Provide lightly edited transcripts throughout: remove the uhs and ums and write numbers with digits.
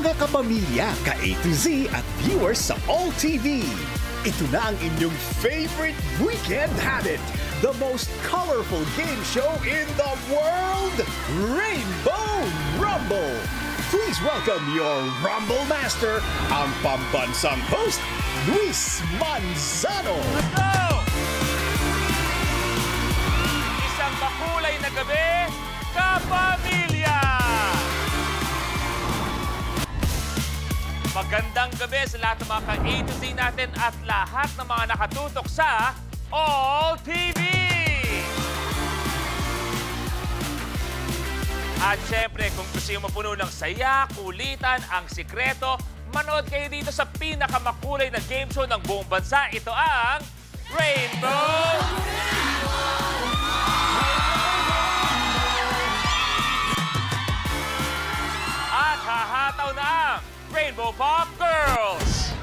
Mga kapamilya, ka-A to Z at viewers sa All TV. Ito na ang inyong favorite weekend habit. The most colorful game show in the world, Rainbow Rumble. Please welcome your Rumble Master, ang pambansang host, Luis Manzano. Let's go! Isang makulay na gabi, kapamilya! Magandang gabi sa lahat ng mga ka-A to Z natin at lahat ng mga nakatutok sa All TV! At syempre, kung gusto nyo mapuno ng saya, kulitan, ang sikreto, manood kayo dito sa pinakamakulay na game show ng buong bansa. Ito ang Rainbow! At hahataw na ang Rainbow Pop Girls!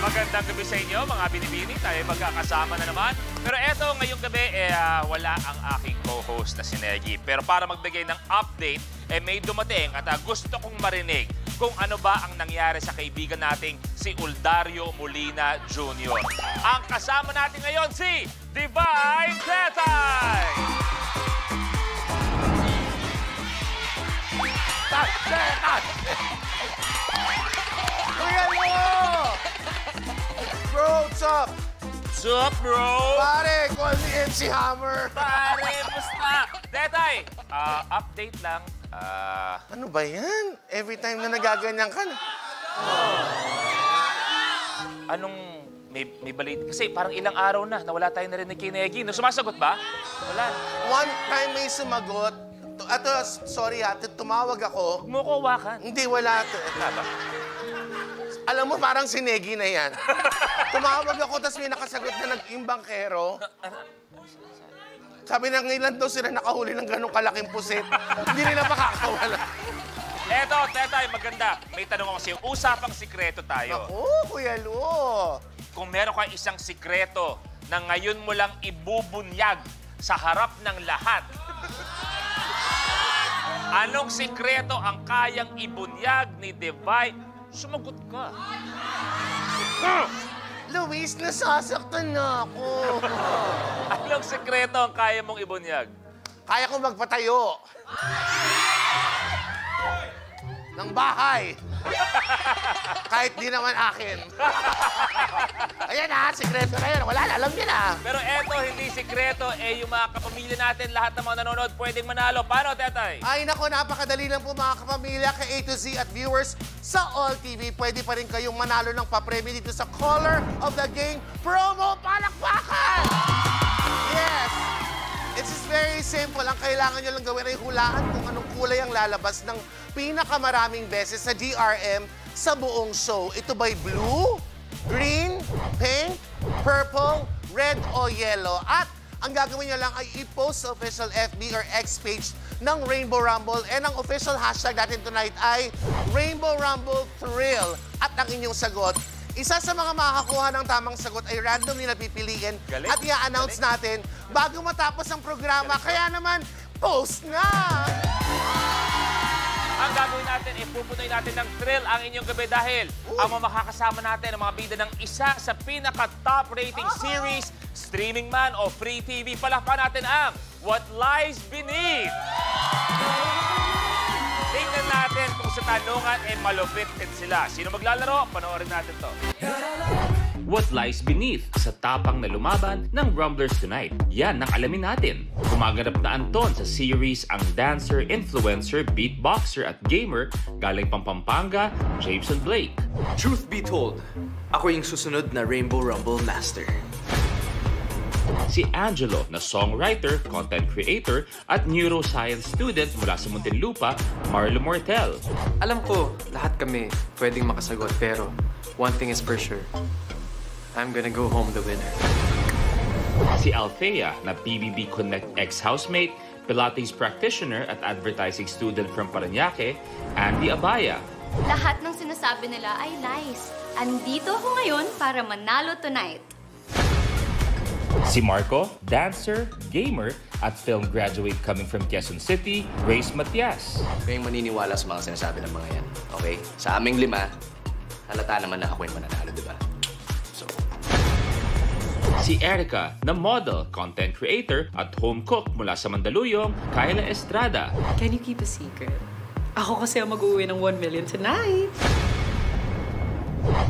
Magandang gabi sa inyo, mga binibini. Tayo magkakasama na naman. Pero eto, ngayong gabi, wala ang aking co-host na si Negi. Pero para magbigay ng update, may dumating at gusto kong marinig kung ano ba ang nangyari sa kaibigan nating si Uldario Molina Jr. Ang kasama natin ngayon, si Divine Tetay! Kuya mo! Bro, what's up? What's up, bro? Pare, call me MC Hammer. Pare, basta! Tetay, update lang. Ano ba yan? Every time na nagaganyan ka na. Anong may balit? Kasi parang ilang araw na nawala tayo narinig kay Negi. No, sumasagot ba? Wala. One time may sumagot. Ato, sorry ha, tumawag ako. Huwag mo ko hawakan. Hindi, wala to. Alam mo, parang si Negi na yan. Tumawag ako, tapos may nakasagot na naging bangkero. Sabi ng ilan daw sila nakahuli ng ganong kalaking pusit. Hindi nila makakawala. Eto, Tetay, maganda. May tanong ako sa'yo. Usapang sikreto tayo. Ako, Kuya Lu. Kung meron kang isang sikreto na ngayon mo lang ibubunyag sa harap ng lahat, anong sikreto ang kayang ibunyag ni Divine? Sumagot ka. Luis, nasasaktan na ako. Anong sikreto ang kaya mong ibunyag? Kaya ko magpatayo. Ng bahay. Kahit di naman akin. Ayan ha, sikreto na yun. Wala na, alam niya na. Pero eto, hindi sikreto. Yung mga kapamilya natin, lahat ng mga nanonood, pwedeng manalo. Paano, Tetay? Ay, nako, napakadali lang po mga kapamilya, ka-A to Z at viewers sa All TV. Pwede pa rin kayong manalo ng papremyo dito sa Color of the Game Promo Palakpakan! Yes! It's just very simple. Ang kailangan nyo lang gawin ay hulaan kung anong kulay ang lalabas ng pinakamaraming beses sa DRM sa buong show. Ito ba'y blue, green, pink, purple, red o yellow? At ang gagawin nyo lang ay i-post sa official FB or X page ng Rainbow Rumble. And ang official hashtag natin tonight ay Rainbow Rumble Thrill. At ang inyong sagot, isa sa mga makakakuha ng tamang sagot ay randomly napipiliin at i-announce natin bago matapos ang programa. Kaya naman, post na! Ang gagawin natin, ipupunoy natin ng thrill ang inyong gabi dahil ang mga makakasama natin ang mga bida ng isa sa pinaka-top rating series, streaming man o free TV. Palakpan natin ang What Lies Beneath. Tingnan natin kung sa tanungan ay malupit din sila. Sino maglalaro? Panoorin natin to. What Lies Beneath sa tapang na lumaban ng Rumblers Tonight. Yan ang alamin natin. Kumaganap na Anton sa series ang dancer, influencer, beatboxer at gamer galing Pampanga, Jameson Blake. Truth be told, ako yung susunod na Rainbow Rumble Master. Si Angelo na songwriter, content creator at neuroscience student mula sa Muntinlupa, Marlo Mortel. Alam ko, lahat kami pwedeng makasagot pero one thing is for sure. I'm gonna go home the winner. Si Althea na PBB Connect ex-housemate, Pilates practitioner at advertising student from Parañaque, Andy Abaya. Lahat ng sinasabi nila ay lies. Andito ako ngayon para manalo tonight. Si Marco, dancer, gamer, at film graduate coming from Quezon City, Grace Matias. Kayong maniniwala sa mga sinasabi ng mga yan, okay? Sa aming 5, halata naman na ako yung mananalo, di ba? So... Si Erica na model, content creator, at home cook mula sa Mandaluyong, Kyla Estrada. Can you keep a secret? Ako kasi ang mag-uwi ng 1 million tonight.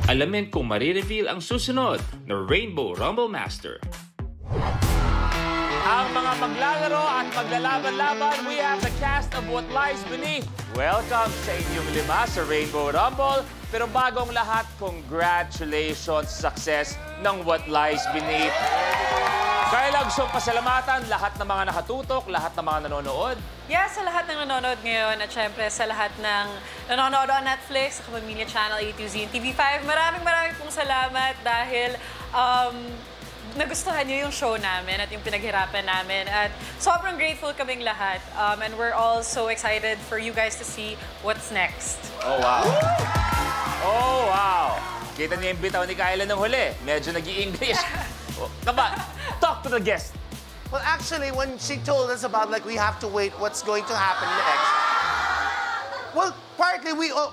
Alamin kung marireveal ang susunod na Rainbow Rumble Master. Ang mga maglalaro at maglalaban-laban, we have the cast of What Lies Beneath. Welcome sa inyong 5 sa Rainbow Rumble. Pero bago ang lahat, congratulations sa success ng What Lies Beneath. Kaya gusto pasalamatan lahat ng mga nakatutok, lahat ng mga nanonood. Yes, sa lahat ng nanonood ngayon at syempre sa lahat ng nanonood on Netflix, sa Kapamilya Channel A2Z and TV5. Maraming pong salamat dahil nagustuhan niyo yung show namin at yung pinaghirapan namin. At sobrang grateful kaming lahat. And we're all so excited for you guys to see what's next. Oh, wow. Oh, wow. Kita niyo yung bitaw ni Kyla ng huli. Medyo nag-i-English. Oh, talk to the guest. Well, actually, when she told us about, like, we have to wait what's going to happen next. Well, partly we... Oh,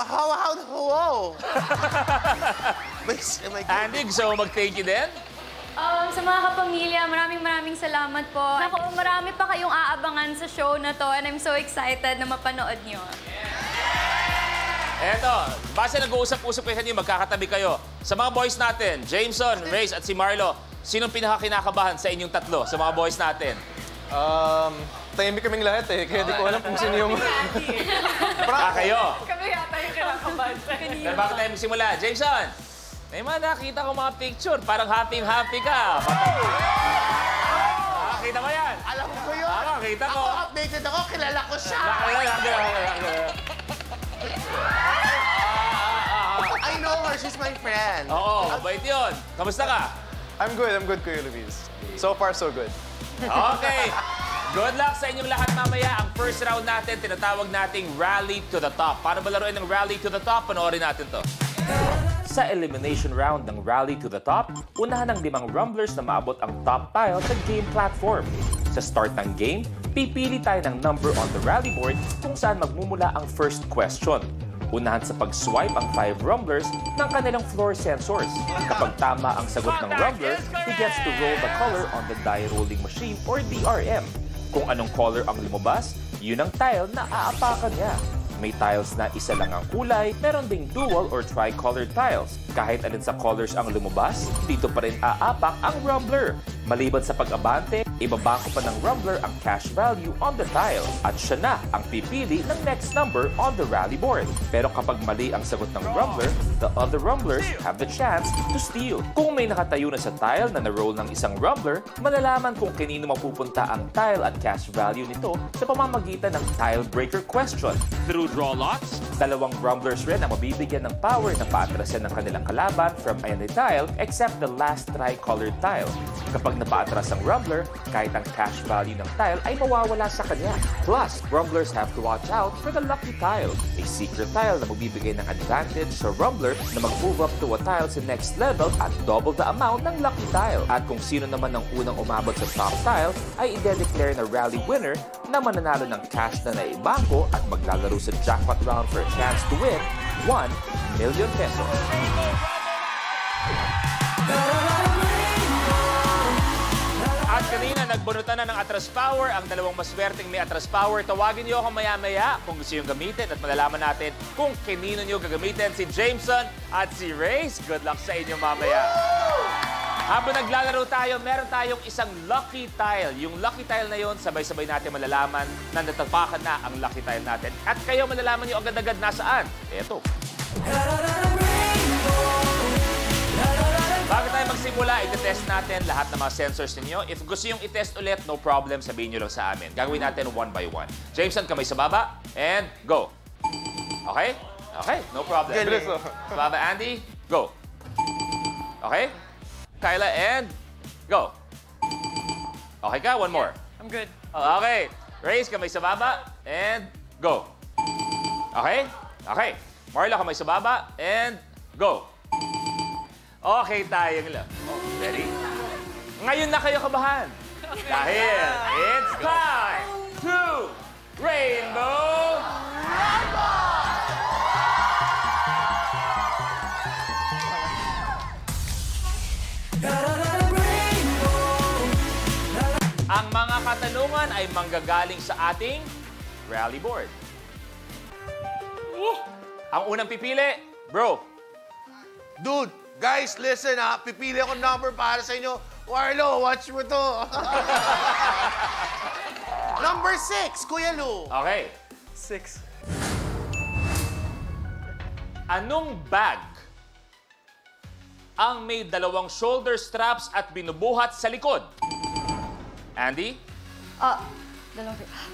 how... Andy, gusto mo mag-thank you din? Sa mga kapamilya, maraming salamat po. Naku, marami pa kayong aabangan sa show na to and I'm so excited na mapanood nyo. Eto, base nag-uusap-usap kayo kanina, magkakatabi kayo. Sa mga boys natin, Jameson, Reyes at si Marlo, sinong pinakakinakabahan sa inyong tatlo, sa mga boys natin? Tahimik kaming lahat eh, kaya di ko alam kung sino yung... Kayo. Kami yata yung kinakabahan sa kanina. Pero bakit tayo magsimula? Jameson, may mga nakita ko mga picture, parang happy-happy ka. Nakakita mo yan? Alam ko yun. Nakakita ko. Ako updated ako, kilala ko siya. I know her, she's my friend. Oo, mabait yun. Kamusta ka? I'm good, Kuya Luis. So far, so good. Okay. Good luck sa inyong lahat mamaya. Ang first round natin, tinatawag nating Rally to the Top. Paano ba laruin ng Rally to the Top? Panoorin natin to. Sa elimination round ng Rally to the Top, unahan ng 5 rumblers na maabot ang top tile sa game platform. Sa start ng game, pipili tayo ng number on the rally board kung saan magmumula ang first question. Unahan sa pag-swipe ang 5 rumblers ng kanilang floor sensors. Kapag tama ang sagot ng rumbler, he gets to roll the color on the die rolling machine or DRM. Kung anong color ang lumabas, yun ang tile na aapakan niya. May tiles na isa lang ang kulay, meron ding dual or tri-colored tiles. Kahit alin sa colors ang lumabas, dito pa rin aapak ang rumbler. Maliban sa pag-abante, ibabangko pa ng rumbler ang cash value on the tile at siya na ang pipili ng next number on the rally board. Pero kapag mali ang sagot ng rumbler, the other rumblers have the chance to steal. Kung may nakatayo na sa tile na na-roll ng isang rumbler, malalaman kung kanino mapupunta ang tile at cash value nito sa pamamagitan ng tile breaker question. Through draw lots, 2 rumblers rin ang mabibigyan ng power na paatrasan ng kanilang kalaban from any tile except the last tri-colored tile. Kapag napaatras ang rumbler, kahit ang cash value ng tile ay mawawala sa kanya. Plus, rumblers have to watch out for the lucky tile, a secret tile na magbibigay ng advantage sa rumbler na mag-move up to a tile sa next level at double the amount ng lucky tile. At kung sino naman ang unang umabot sa top tile ay i-declare na rally winner na mananalo ng cash na naibangko at maglalaro sa jackpot round for a chance to win 1 million pesos. At kanina, nagbunutan na ng Atras Power. Ang 2 maswerteng may Atras Power. Tawagin niyo ako maya-maya kung gusto nyo gamitin at malalaman natin kung kanino nyo gagamitin. Si Jameson at si Reyes. Good luck sa inyo mamaya. Habang naglalaro tayo, meron tayong isang lucky tile. Yung lucky tile na yon, sabay-sabay natin malalaman na natapakan na ang lucky tile natin. At kayo malalaman nyo agad-agad nasaan. Eto. Bago tayo magsimula, i-test natin lahat ng mga sensors ninyo. If gusto yung i-test ulit, no problem, sabihin nyo lang sa amin. Gagawin natin one by one. Jameson, kamay sa baba, and go. Okay? Okay, no problem. Sa baba, Andy, go. Okay? Kyla, and go. Okay ka? One more. I'm good. Okay. Raise, kamay sa baba, and go. Okay? Okay. Marla, kamay sa baba, and go. Okay tayong lang. Ready? Ngayon na kayo kabahan. Dahil it's time to Rainbow Ang mga katanungan ay manggagaling sa ating rally board. Ang unang pipili, bro. Dude, guys, listen ha. Pipili ako number para sa inyo. Warlo, watch mo to. Number 6, Kuya Lu. Okay. 6. Anong bag ang may dalawang shoulder straps at binubuhat sa likod? Andy?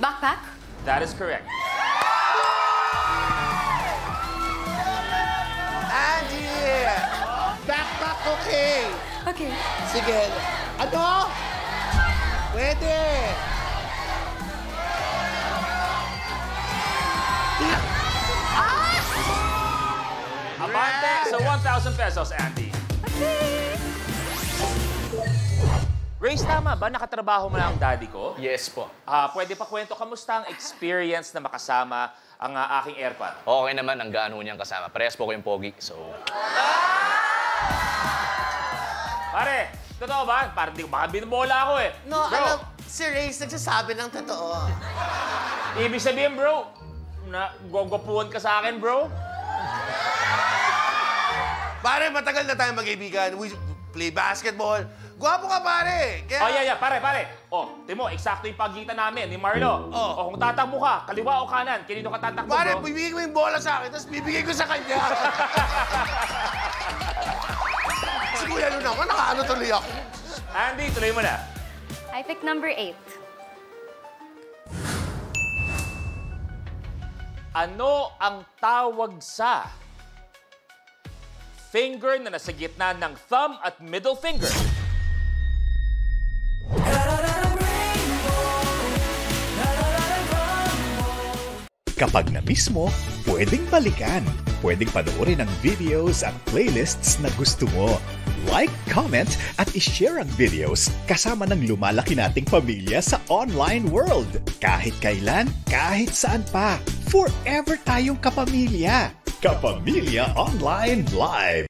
Backpack? That is correct. Andy! Backpack, okay. Okay. Sige. Ano? Pwede. Abante sa 1,000 pesos, Andy. Race, tama ba? Nakatrabaho mo na ang daddy ko? Yes po. Pwede pa kwento, kamusta ang experience na makasama ang aking airpot? Okay naman, ang gaano niyang kasama. Parehas po ko yung pogi, so... Pare, totoo ba? Parang di ko baka binubola ako eh. No, bro, alam, si Reyes nagsasabi ng totoo. ibig sabihin, bro, na gogopuan ka sa akin, bro? Pare, matagal na tayo mag-ibigan. We play basketball. Gwapo ka, pare. Kaya... Pare. Timo, eksakto yung pagitan namin ni Marlo. Oh. Kung tatakbo ka, kaliwa o kanan, kanino ka tatakbo, Pare, bro? bibigay ko yung bola sa akin, tapos bibigay ko sa kanya. Si Kuya Lu naman, nakaano tuloy ako. Andy, tuloy mo na. I pick number 8. Ano ang tawag sa finger na nasa gitna ng thumb at middle finger? Kapag na-miss mo, pwedeng balikan. Pwedeng panoorin ang videos at playlists na gusto mo. Like, comment, at ishare ang videos kasama ng lumalaki nating pamilya sa online world. Kahit kailan, kahit saan pa. Forever tayong kapamilya. Kapamilya Online Live.